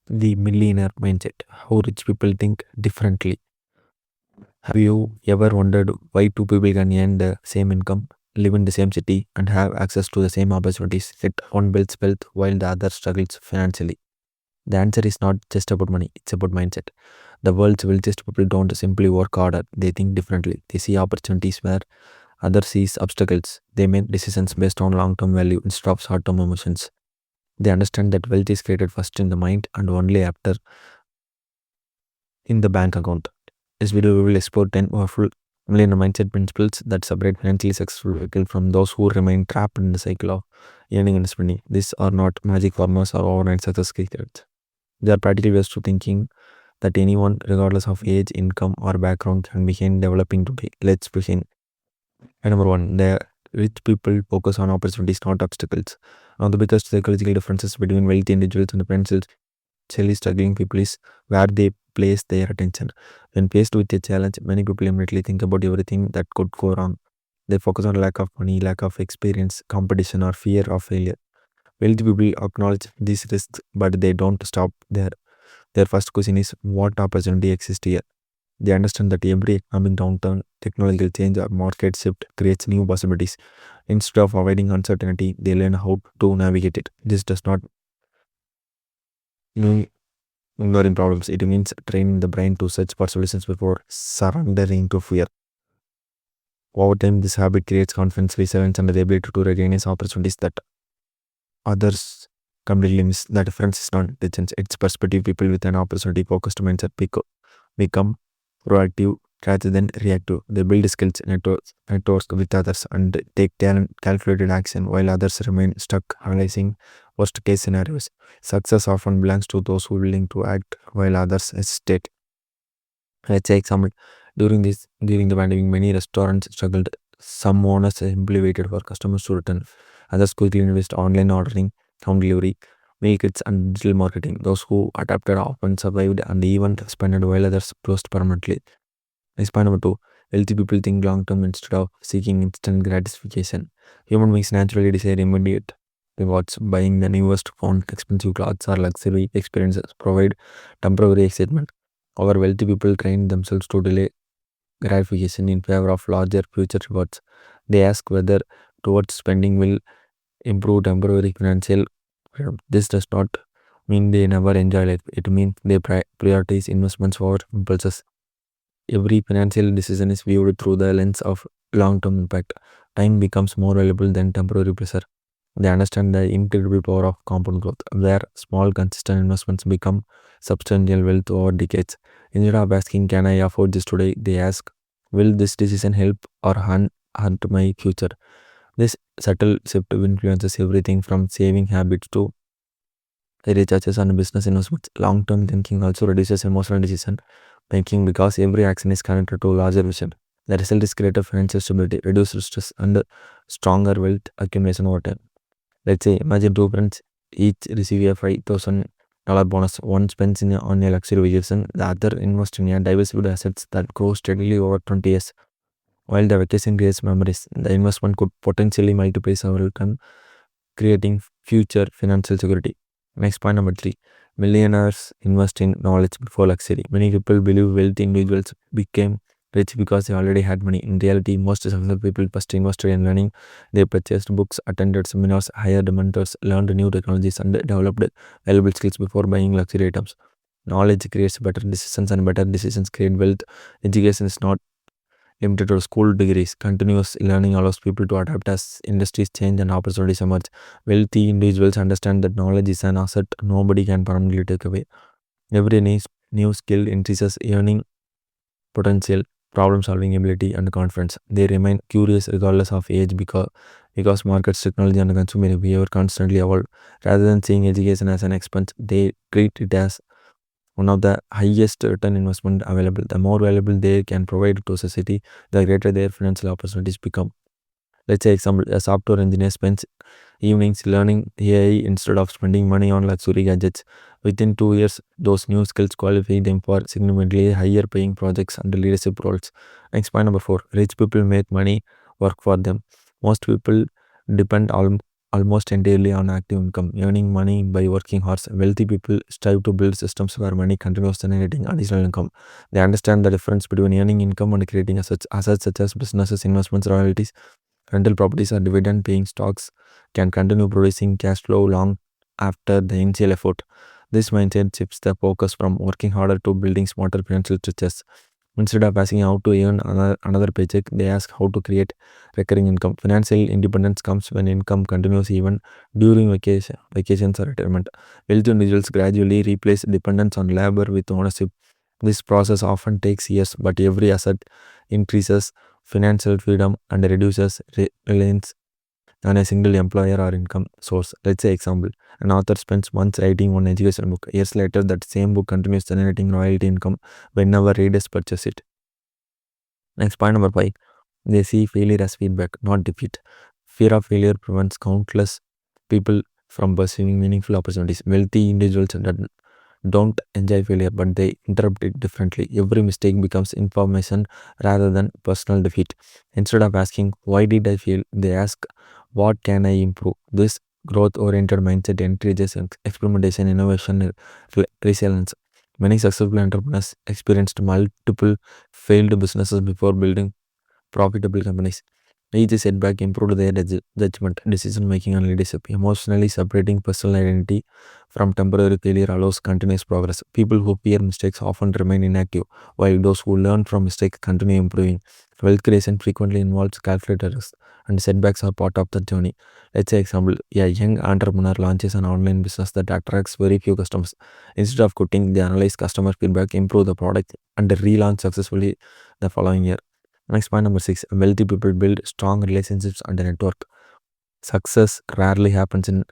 The millionaire mindset, how rich people think differently. Have you ever wondered why two people can earn the same income, live in the same city, and have access to the same opportunities, yet one builds wealth while the other struggles financially? The answer is not just about money, it's about mindset. The world's wealthiest people don't simply work harder, they think differently. They see opportunities where others see obstacles. They make decisions based on long term value instead of short term emotions. They understand that wealth is created first in the mind and only after in the bank account. This video we will explore 10 powerful millionaire mindset principles that separate financially successful people from those who remain trapped in the cycle of earning and spending. These are not magic formulas or overnight success secrets. They are practical ways to thinking that anyone, regardless of age, income, or background, can begin developing today. Let's begin. And number one, the rich people focus on opportunities, not obstacles. One of the biggest psychological differences between wealthy individuals and the financially struggling people is where they place their attention. When faced with a challenge, many people immediately think about everything that could go wrong. They focus on lack of money, lack of experience, competition, or fear of failure. Wealthy people acknowledge these risks, but they don't stop there. Their first question is, what opportunity exists here? They understand that every economic downturn, technological change, or market shift creates new possibilities. Instead of avoiding uncertainty, they learn how to navigate it. This does not mean ignoring problems. It means training the brain to search for solutions before surrendering to fear. Over time, this habit creates confidence, resilience, and the ability to recognize opportunities that others completely miss. The difference is not intelligence, it's perspective. People with an opportunity focused mindset become proactive rather than reactive. They build skills, networks with others, and take calculated action, while others remain stuck analyzing worst case scenarios. Success often belongs to those who are willing to act while others hesitate. Let's say example. During the pandemic, many restaurants struggled. Some owners simply waited for customers to return. Others quickly invested online ordering, home delivery, meal kits, and digital marketing. Those who adapted often survived and even expanded while others closed permanently. Next point number two, wealthy people think long term instead of seeking instant gratification. Human beings naturally desire immediate rewards. Buying the newest phone, expensive clothes, or luxury experiences provide temporary excitement. Our wealthy people train themselves to delay gratification in favor of larger future rewards. They ask whether towards spending will improve temporary financial freedom. This does not mean they never enjoy life. It means they prioritize investments over impulses. Every financial decision is viewed through the lens of long-term impact. Time becomes more valuable than temporary pleasure. They understand the incredible power of compound growth, where small, consistent investments become substantial wealth over decades. Instead of asking, can I afford this today? They ask, will this decision help or hurt my future? This subtle shift influences everything from saving habits to recharges and business investments. Long term thinking also reduces emotional decision making because every action is connected to a larger vision. The result is greater financial stability, reduced stress, and stronger wealth accumulation over time. Let's say, imagine two friends each receive a $5,000 bonus. One spends on a luxury vacation, the other invests in a diversified assets that grow steadily over 20 years. While the vacation creates memories, the investment could potentially multiply several times, creating future financial security. Next point number three, millionaires invest in knowledge before luxury. Many people believe wealthy individuals became rich because they already had money. In reality, most successful people first invested in learning. They purchased books, attended seminars, hired mentors, learned new technologies, and developed valuable skills before buying luxury items. Knowledge creates better decisions, and better decisions create wealth. Education is not limited to school degrees. Continuous learning allows people to adapt as industries change and opportunities emerge. Wealthy individuals understand that knowledge is an asset nobody can permanently take away. Every new skill increases earning potential, problem solving ability, and confidence. They remain curious regardless of age because markets, technology, and consumer behavior constantly evolve. Rather than seeing education as an expense, they treat it as one of the highest return investment available. The more valuable they can provide to society, the greater their financial opportunities become. Let's say example, a software engineer spends evenings learning AI instead of spending money on luxury gadgets. Within 2 years, those new skills qualify them for significantly higher paying projects and leadership roles. Next point number four, rich people make money work for them. Most people depend almost entirely on active income, earning money by working hard. Wealthy people strive to build systems where money continues generating additional income. They understand the difference between earning income and creating assets such as businesses, investments, royalties, rental properties, or dividend paying stocks can continue producing cash flow long after the initial effort. This mindset shifts the focus from working harder to building smarter financial structures. Instead of asking how to earn another paycheck, they ask how to create recurring income. Financial independence comes when income continues even during vacations or retirement. Wealthy individuals gradually replace dependence on labor with ownership. This process often takes years, but every asset increases financial freedom and reduces reliance on a single employer or income source. Let's say example, an author spends months writing one education book. Years later, that same book continues generating royalty income whenever readers purchase it. Next point number 5. They see failure as feedback, not defeat. Fear of failure prevents countless people from pursuing meaningful opportunities. Wealthy individuals that don't enjoy failure, but they interpret it differently. Every mistake becomes information rather than personal defeat. Instead of asking, why did I fail? They ask, what can I improve? This growth oriented mindset encourages experimentation, innovation, and resilience. Many successful entrepreneurs experienced multiple failed businesses before building profitable companies. Each setback improved their judgment, decision making, and leadership. Emotionally separating personal identity from temporary failure allows continuous progress. People who fear mistakes often remain inactive, while those who learn from mistakes continue improving. Wealth creation frequently involves calculated risks, and setbacks are part of the journey. Let's say example, a young entrepreneur launches an online business that attracts very few customers. Instead of quitting, they analyze customer feedback, improve the product, and relaunch successfully the following year. Next point number 6. Wealthy people build strong relationships and a network. Success rarely happens in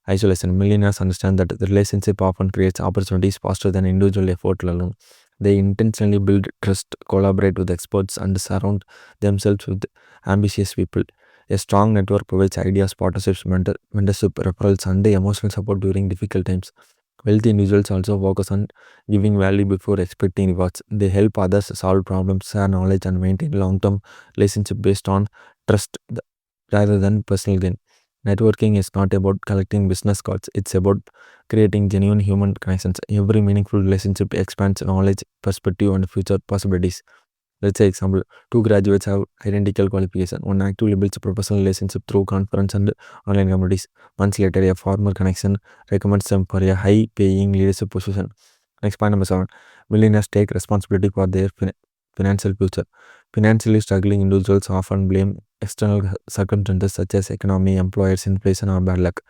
isolation. Millionaires understand that the relationship often creates opportunities faster than individual effort alone. They intentionally build trust, collaborate with experts, and surround themselves with ambitious people. A strong network provides ideas, partnerships, mentorship, referrals, and emotional support during difficult times. Wealthy individuals also focus on giving value before expecting rewards. They help others solve problems, share knowledge, and maintain long-term relationship based on trust rather than personal gain. Networking is not about collecting business cards, it's about creating genuine human connections. Every meaningful relationship expands knowledge, perspective, and future possibilities. Let's say example, two graduates have identical qualification. One actively builds a professional relationship through conference and online communities. Months later, a former connection recommends them for a high-paying leadership position. Next point number 7. Millionaires take responsibility for their financial future. Financially struggling individuals often blame external circumstances such as economy, employers, inflation, or bad luck.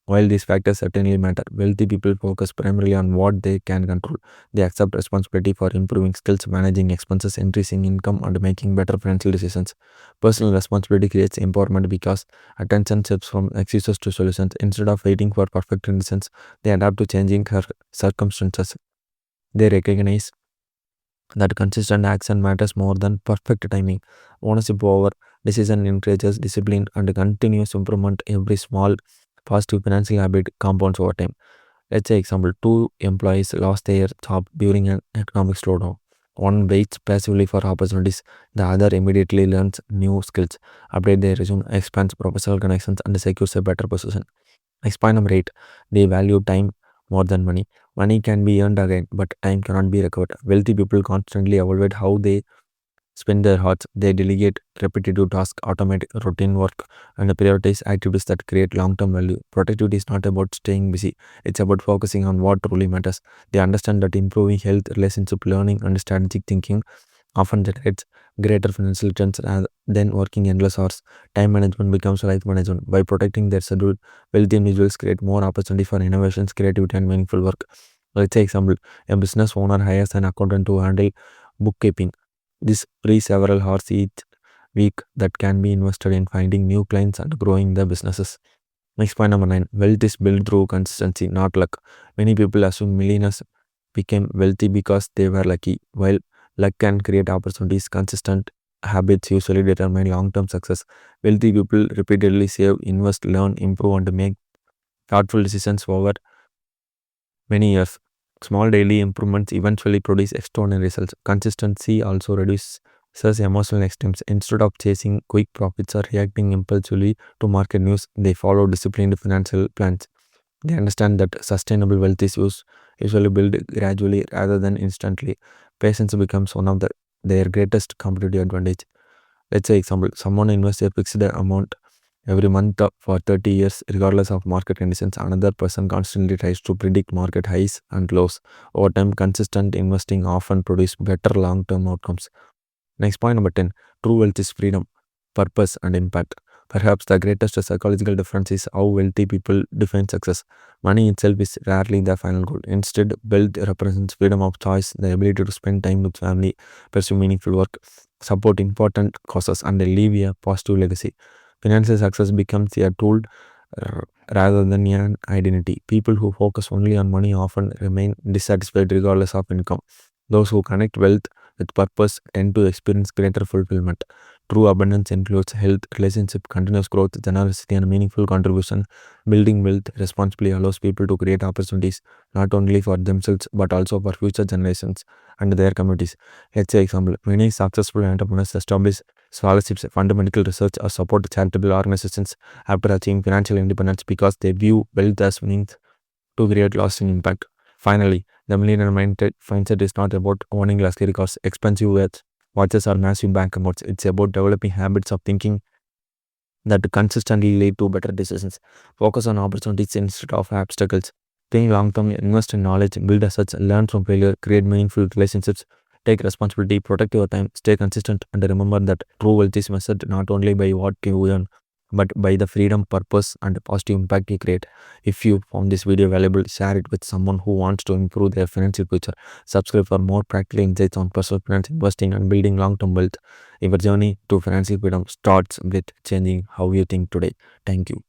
While these factors certainly matter, wealthy people focus primarily on what they can control. They accept responsibility for improving skills, managing expenses, increasing income, and making better financial decisions. Personal responsibility creates empowerment because attention shifts from excuses to solutions. Instead of waiting for perfect conditions, they adapt to changing circumstances. They recognize that consistent action matters more than perfect timing. Ownership over decision encourages discipline and continuous improvement. Every small positive financial habit compounds over time. Let's say example, two employees lost their job during an economic slowdown. One waits passively for opportunities, the other immediately learns new skills, update their resume, expands professional connections, and secures a better position. Next point number 8. They value time more than money. Money can be earned again, but time cannot be recovered. Wealthy people constantly evaluate how they spend their hearts. They delegate repetitive tasks, automate routine work, and prioritize activities that create long-term value. Productivity is not about staying busy. It's about focusing on what truly matters. They understand that improving health, relationship, learning, and strategic thinking often generates greater financial returns rather than working endless hours. Time management becomes life management. By protecting their schedule, wealthy individuals create more opportunity for innovations, creativity, and meaningful work. Let's say example, a business owner hires an accountant to handle bookkeeping. This frees several hours each week that can be invested in finding new clients and growing the businesses. Next point number 9. Wealth is built through consistency, not luck. Many people assume millionaires became wealthy because they were lucky. While luck can create opportunities, consistent habits usually determine long-term success. Wealthy people repeatedly save, invest, learn, improve, and make thoughtful decisions over many years. Small daily improvements eventually produce extraordinary results. Consistency also reduces such emotional extremes. Instead of chasing quick profits or reacting impulsively to market news, they follow disciplined financial plans. They understand that sustainable wealth is usually built gradually rather than instantly. Patience becomes one of their greatest competitive advantage. Let's say example, someone invests a fixed amount every month for 30 years, regardless of market conditions. Another person constantly tries to predict market highs and lows. Over time, consistent investing often produces better long-term outcomes. Next point number 10. True wealth is freedom, purpose, and impact. Perhaps the greatest psychological difference is how wealthy people define success. Money itself is rarely the final goal. Instead, wealth represents freedom of choice, the ability to spend time with family, pursue meaningful work, support important causes, and leave a positive legacy. Financial success becomes a tool uh, rather than an identity. People who focus only on money often remain dissatisfied regardless of income. Those who connect wealth with purpose tend to experience greater fulfillment. True abundance includes health, relationship, continuous growth, generosity, and meaningful contribution. Building wealth responsibly allows people to create opportunities not only for themselves but also for future generations and their communities. Let's say example, many successful entrepreneurs establish scholarships, fundamental research, or support charitable organizations after achieving financial independence because they view wealth as means to create lasting impact. Finally, the millionaire mindset is not about owning luxury cars, expensive watches, or massive bank amounts. It's about developing habits of thinking that consistently lead to better decisions. Focus on opportunities instead of obstacles. Think long term, invest in knowledge, build assets, learn from failure, create meaningful relationships, take responsibility, protect your time, stay consistent, and remember that true wealth is measured not only by what you earn, but by the freedom, purpose, and positive impact you create. If you found this video valuable, share it with someone who wants to improve their financial future. Subscribe for more practical insights on personal finance, investing, and building long term wealth. Your journey to financial freedom starts with changing how you think today. Thank you.